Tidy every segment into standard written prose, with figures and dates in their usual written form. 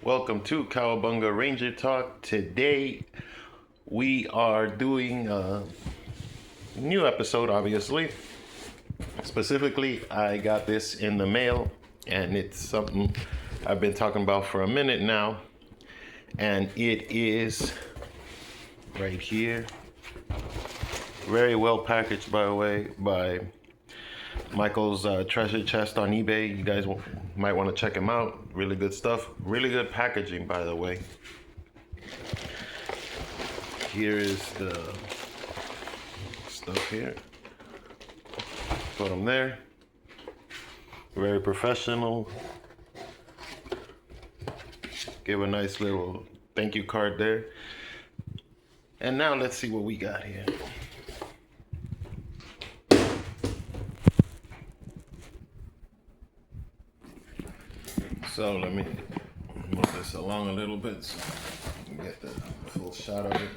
Welcome to Cowabunga Ranger Talk. Today we are doing a new episode, obviously. Specifically, I got this in the mail and it's something I've been talking about for a minute now. And it is right here. Very well packaged, by the way, by Michael's Treasure Chest on eBay. You guys might want to check him out. Really good stuff. Really good packaging, by the way. Here is the stuff here. Put them there. Very professional. Give a nice little thank you card there. And now let's see what we got here. So let me move this along a little bit so you can get the full shot of it.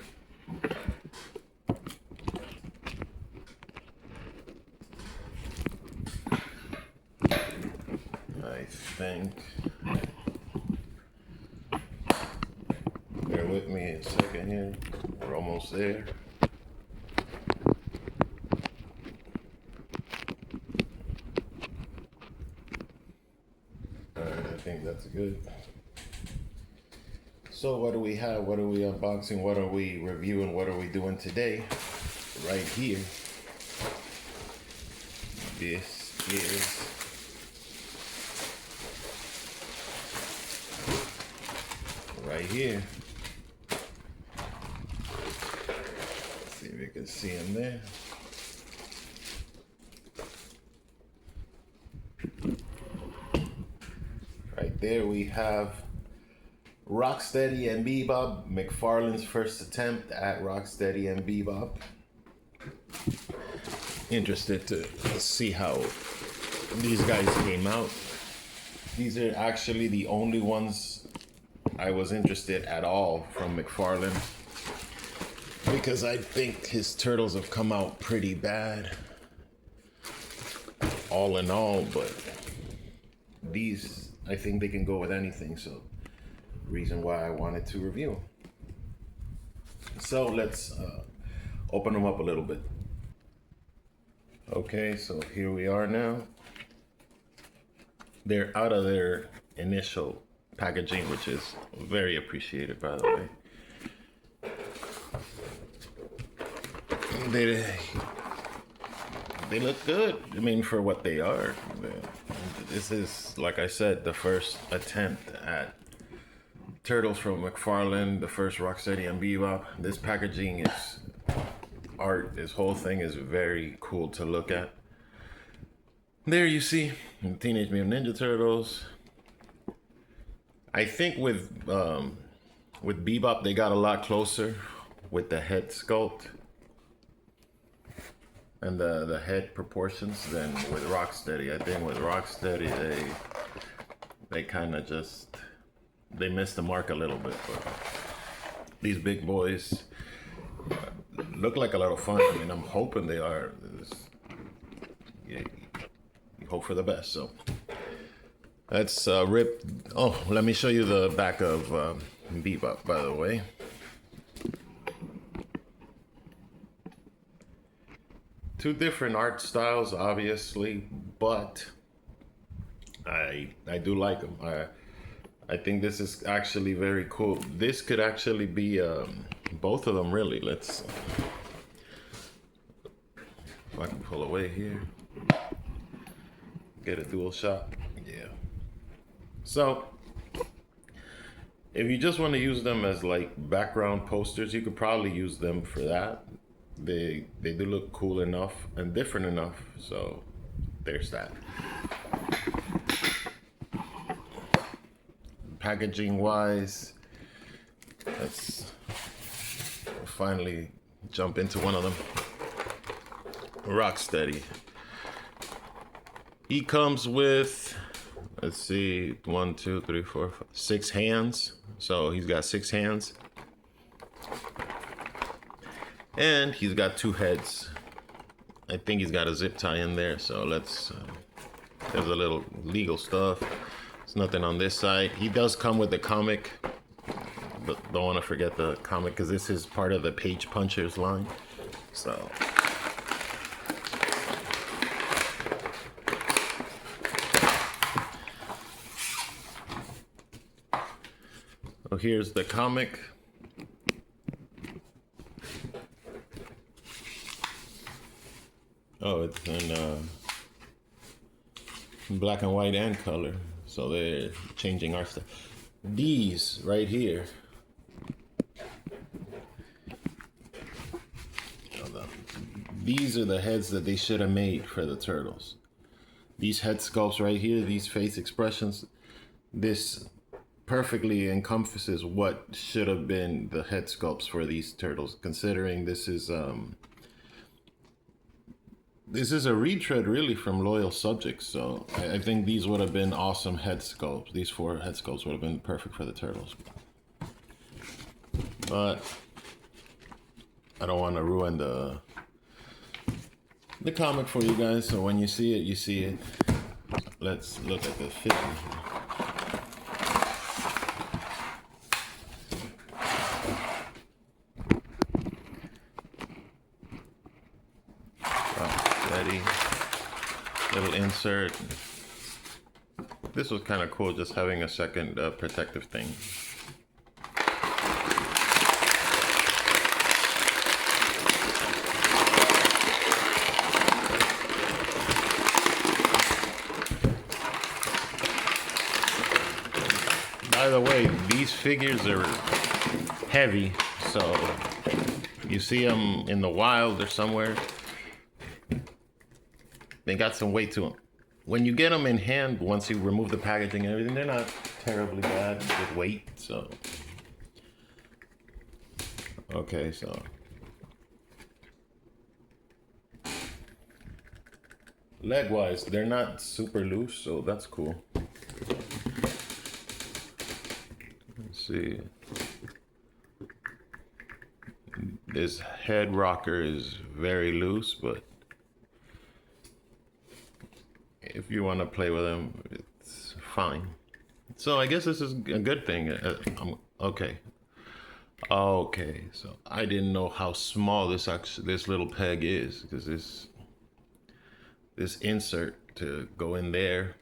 I think, bear with me a second here, we're almost there. I think that's good. So what do we have? What are we unboxing? What are we reviewing? What are we doing today? Right here. This is right here. Let's see if you can see him there. Right there we have Rocksteady and Bebop, Mcfarlane's first attempt at Rocksteady and Bebop. Interested to see how these guys came out. These are actually the only ones I was interested at all from Mcfarlane, because I think his turtles have come out pretty bad all in all, but these, I think they can go with anything, so reason why I wanted to review them. So let's open them up a little bit. Okay, so here we are now. They're out of their initial packaging, which is very appreciated, by the way. They look good. I mean, for what they are. This is, like I said, the first attempt at turtles from Mcfarlane, the first Rocksteady and Bebop. This packaging is art. This whole thing is very cool to look at. There you see Teenage Mutant Ninja Turtles. I think with Bebop they got a lot closer with the head sculpt and the head proportions than with Rocksteady. I think with Rocksteady they kind of just they missed the mark a little bit, but these big boys look like a lot of fun. I mean, I'm hoping they are. You hope for the best. So let's rip. Oh, let me show you the back of Bebop, by the way. Two different art styles, obviously, but I do like them. I think this is actually very cool. This could actually be both of them, really. Let's, if I can pull away here, get a dual shot. Yeah. So if you just want to use them as like background posters, you could probably use them for that. They do look cool enough and different enough. So there's that. Packaging wise, let's finally jump into one of them. Rocksteady. He comes with, let's see, 1, 2, 3, 4, 5, 6 hands. So he's got 6 hands. And he's got 2 heads. I think he's got a zip tie in there. So let's, there's a little legal stuff. There's nothing on this side. He does come with the comic, but don't want to forget the comic because this is part of the Page Punchers line. So here's the comic. Oh, it's in black and white and color. So they're changing art style. These right here. These are the heads that they should have made for the turtles. These head sculpts right here, these face expressions, this perfectly encompasses what should have been the head sculpts for these turtles, considering this is a retread really from Loyal Subjects. So I think these would have been awesome head sculpts. These 4 head sculpts would have been perfect for the turtles. But I don't want to ruin the comic for you guys. So when you see it, you see it. Let's look at the figure here. Little insert. This was kind of cool, just having a second protective thing. By the way, these figures are heavy, so you see them in the wild or somewhere. They got some weight to them. When you get them in hand, once you remove the packaging and everything, they're not terribly bad with weight, so. Okay, so. Leg-wise, they're not super loose, so that's cool. Let's see. This head rocker is very loose, but if you want to play with them, it's fine. So I guess this is a good thing. Okay. Okay, so I didn't know how small this little peg is, because this insert to go in there.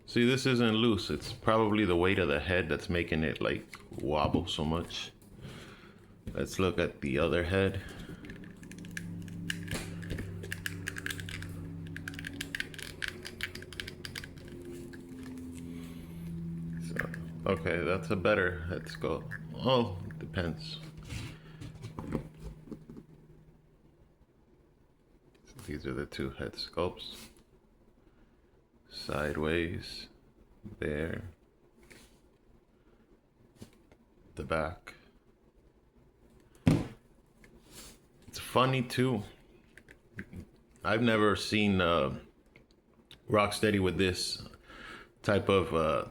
See, this isn't loose. It's probably the weight of the head that's making it like wobble so much. Let's look at the other head. Okay, that's a better head sculpt. Oh, depends. These are the 2 head sculpts. Sideways, there. The back. It's funny too. I've never seen Rocksteady with this type of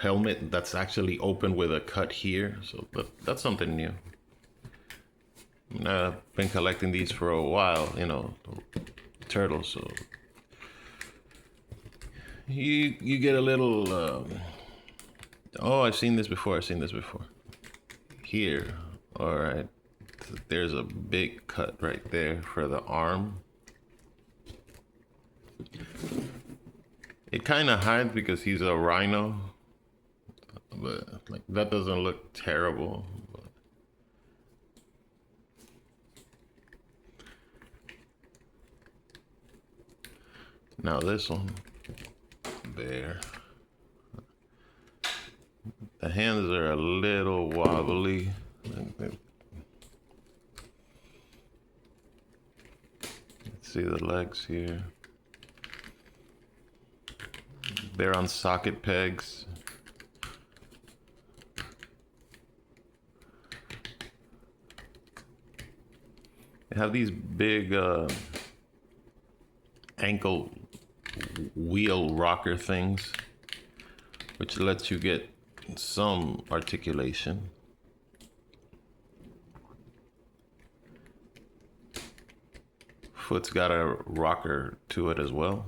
helmet that's actually open with a cut here, so that's something new. I've been collecting these for a while, turtles, so you get a little oh, I've seen this before. Here, all right, there's a big cut right there for the arm. It kind of hides because he's a rhino, but like that doesn't look terrible. But now this one, there. The hands are a little wobbly. Let's see the legs here. They're on socket pegs. They have these big ankle wheel rocker things, which lets you get some articulation. Foot's got a rocker to it as well.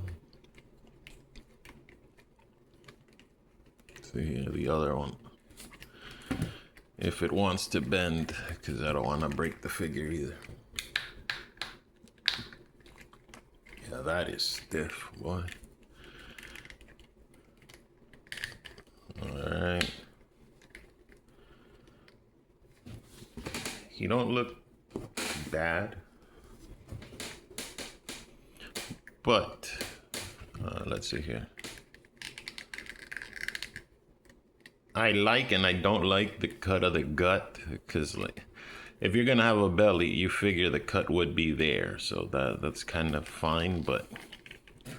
See the other one. If it wants to bend, because I don't want to break the figure either. Yeah, that is stiff, boy. Alright. He don't look bad. But, let's see here. I like and I don't like the cut of the gut, because like, if you're gonna have a belly, you figure the cut would be there, so that's kind of fine. But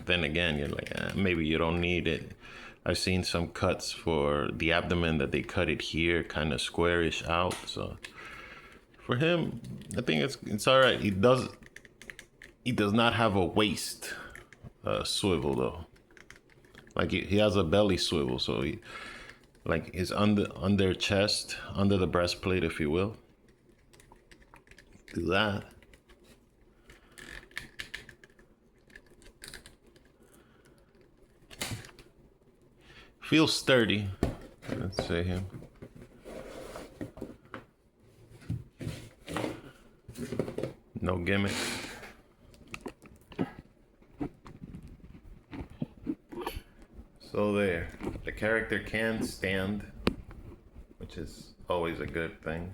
then again, you're like, maybe you don't need it. I've seen some cuts for the abdomen that they cut it here, kind of squarish out. So for him, I think it's all right. He does not have a waist swivel though. Like he has a belly swivel, so he like his under chest, under the breastplate, if you will. Do that. Feels sturdy. Let's say him. No gimmick. So there, the character can stand, which is always a good thing.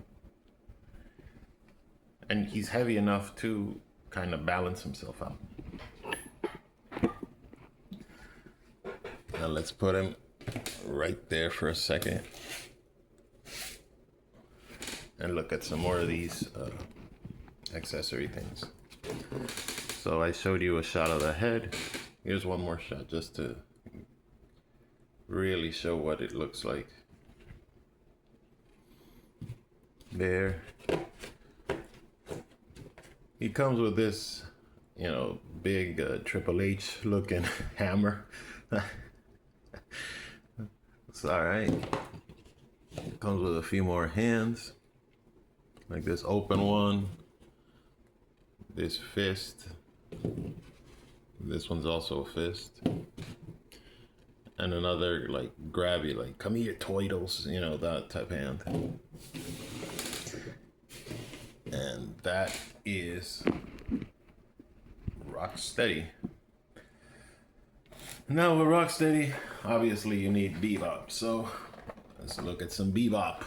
And he's heavy enough to kind of balance himself out. Now let's put him right there for a second and look at some more of these accessory things. So I showed you a shot of the head. Here's one more shot just to really show what it looks like. There. He comes with this, you know, big Triple H looking hammer. It's all right. Comes with a few more hands, like this open one, this fist. This one's also a fist. And another like grabby, like come here, Toidles, you know, that type hand. And that is Rocksteady. Now with Rocksteady, obviously you need Bebop. So let's look at some Bebop.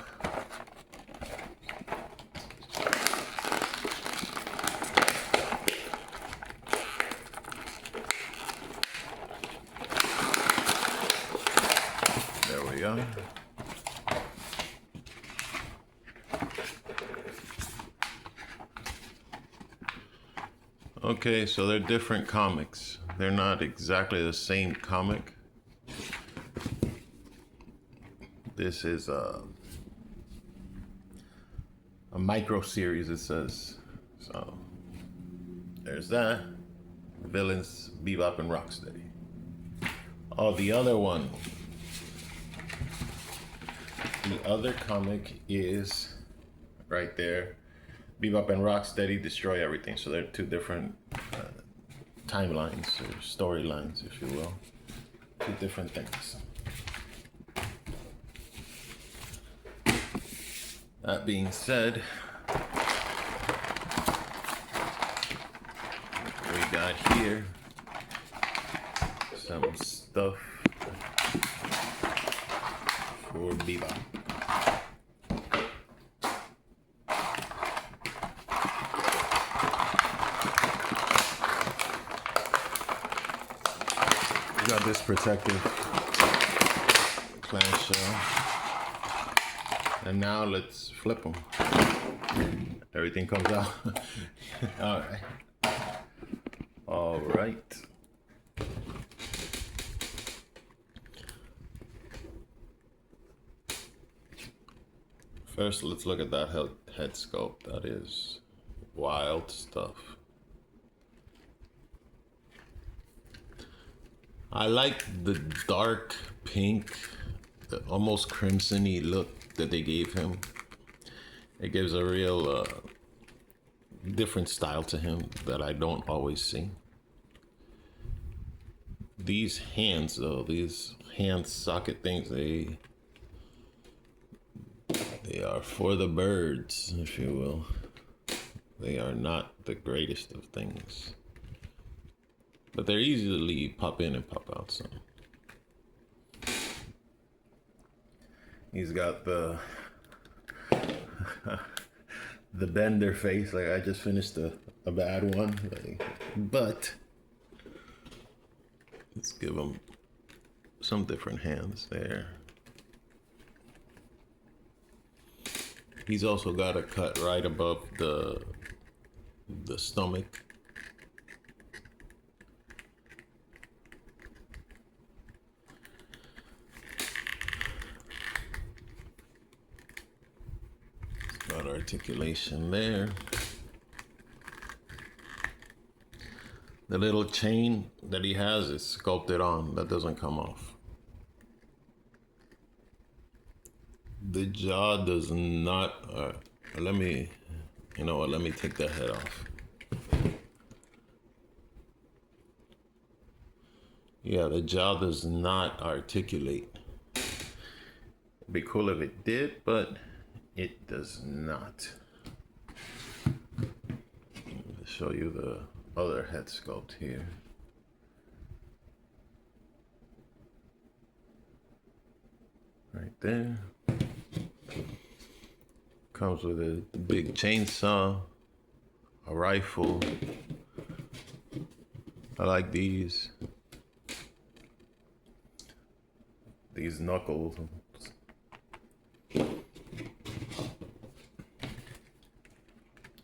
There we go. Okay, so they're different comics. They're not exactly the same comic. This is a micro series, it says. So there's that. Villains, Bebop and Rocksteady. Oh, the other one. The other comic is right there. Bebop and Rocksteady destroy everything. So they're two different timelines or storylines, if you will. Two different things. That being said, we got here some stuff for Bebop. Got this protective clamshell, and now let's flip them. Everything comes out. All right. First, let's look at that head sculpt. That is wild stuff. I like the dark pink, the almost crimson-y look that they gave him. It gives a real different style to him that I don't always see. These hands, though, these hand socket things, they are for the birds, if you will. They are not the greatest of things, but they're easily pop in and pop out. So he's got the the bender face, like I just finished a bad one, but let's give him some different hands there. He's also got a cut right above the stomach. Got articulation there. The little chain that he has is sculpted on. That doesn't come off. The jaw does not. Let me, you know what? Let me take the head off. Yeah, the jaw does not articulate. It'd be cool if it did, but it does not. I'll show you the other head sculpt here. Right there. Comes with a big chainsaw, a rifle. I like these knuckles.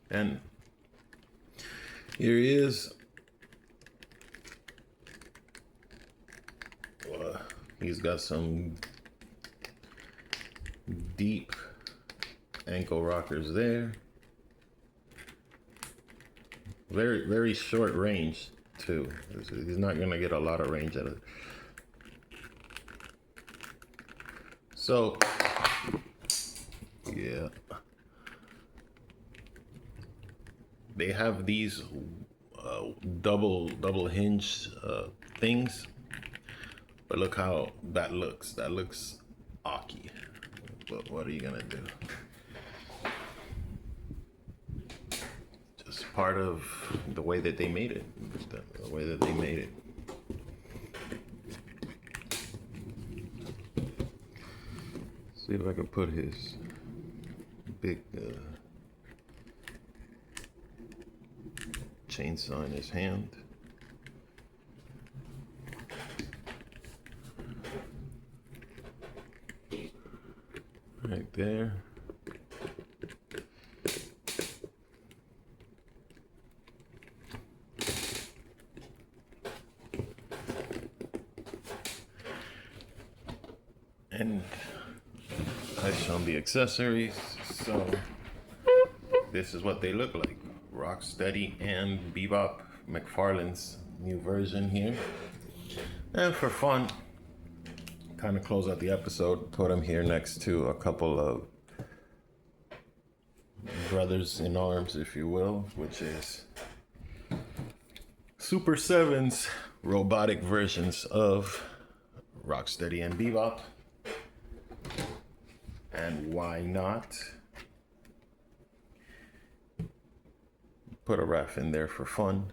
And here he is. He's got some deep ankle rockers there. Very, very short range too. He's not gonna get a lot of range out of it. So, yeah. They have these double hinge things, but look how that looks. That looks awky. But what are you gonna do? Just part of the way that they made it. The way that they made it. See if I can put his big chainsaw in his hand. Right there. And I've shown the accessories, so this is what they look like. Rocksteady and Bebop, Mcfarlane's new version here. And for fun, kind of close out the episode, put him here next to a couple of brothers in arms, if you will, which is Super 7's robotic versions of Rocksteady and Bebop. And why not put a ref in there for fun?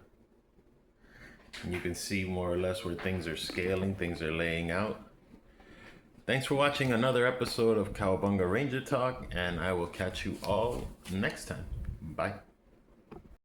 And you can see more or less where things are scaling, things are laying out. Thanks for watching another episode of Cowabunga Ranger Talk, and I will catch you all next time. Bye.